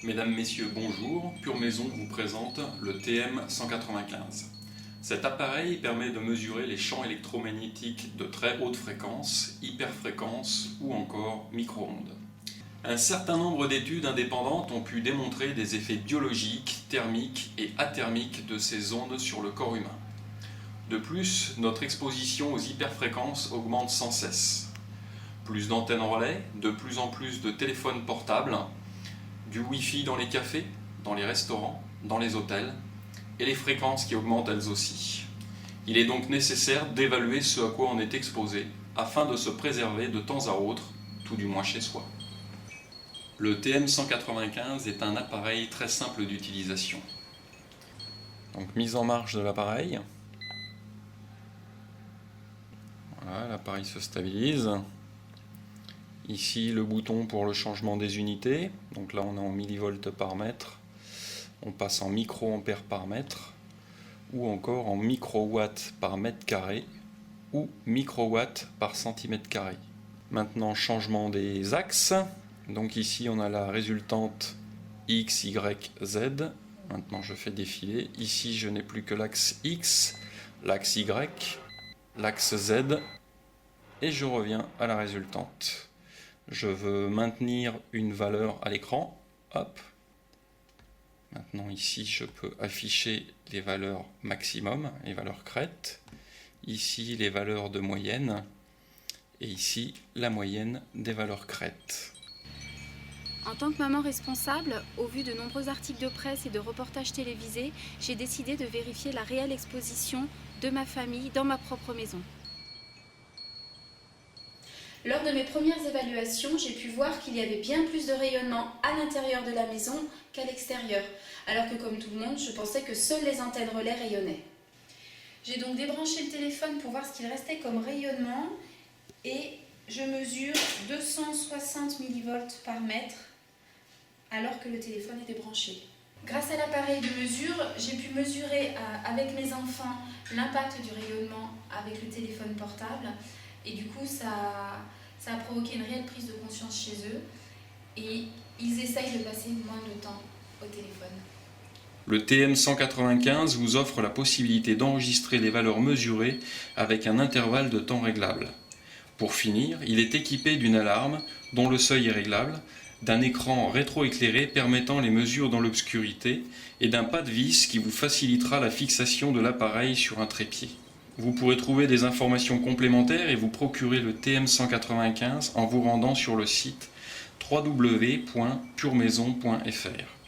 Mesdames, Messieurs, bonjour. Pure Maison vous présente le TM195. Cet appareil permet de mesurer les champs électromagnétiques de très haute fréquence, hyperfréquence ou encore micro-ondes. Un certain nombre d'études indépendantes ont pu démontrer des effets biologiques, thermiques et athermiques de ces ondes sur le corps humain. De plus, notre exposition aux hyperfréquences augmente sans cesse. Plus d'antennes relais, de plus en plus de téléphones portables, du Wi-Fi dans les cafés, dans les restaurants, dans les hôtels, et les fréquences qui augmentent elles aussi. Il est donc nécessaire d'évaluer ce à quoi on est exposé, afin de se préserver de temps à autre, tout du moins chez soi. Le TM195 est un appareil très simple d'utilisation. Donc mise en marche de l'appareil. Voilà, l'appareil se stabilise. Ici le bouton pour le changement des unités, donc là on est en millivolts par mètre, on passe en microampères par mètre, ou encore en microwatts par mètre carré, ou microwatts par centimètre carré. Maintenant changement des axes, donc ici on a la résultante X, Y, Z, maintenant je fais défiler, ici je n'ai plus que l'axe X, l'axe Y, l'axe Z, et je reviens à la résultante. Je veux maintenir une valeur à l'écran. Hop. Maintenant ici je peux afficher les valeurs maximum, les valeurs crête. Ici les valeurs de moyenne. Et ici la moyenne des valeurs crête. En tant que maman responsable, au vu de nombreux articles de presse et de reportages télévisés, j'ai décidé de vérifier la réelle exposition de ma famille dans ma propre maison. Lors de mes premières évaluations, j'ai pu voir qu'il y avait bien plus de rayonnement à l'intérieur de la maison qu'à l'extérieur, alors que comme tout le monde, je pensais que seules les antennes relais rayonnaient. J'ai donc débranché le téléphone pour voir ce qu'il restait comme rayonnement et je mesure 260 millivolts par mètre alors que le téléphone était branché. Grâce à l'appareil de mesure, j'ai pu mesurer avec mes enfants l'impact du rayonnement avec le téléphone portable. Et du coup, ça a provoqué une réelle prise de conscience chez eux. Et ils essayent de passer moins de temps au téléphone. Le TM195 vous offre la possibilité d'enregistrer les valeurs mesurées avec un intervalle de temps réglable. Pour finir, il est équipé d'une alarme dont le seuil est réglable, d'un écran rétroéclairé permettant les mesures dans l'obscurité et d'un pas de vis qui vous facilitera la fixation de l'appareil sur un trépied. Vous pourrez trouver des informations complémentaires et vous procurer le TM195 en vous rendant sur le site www.puremaison.fr.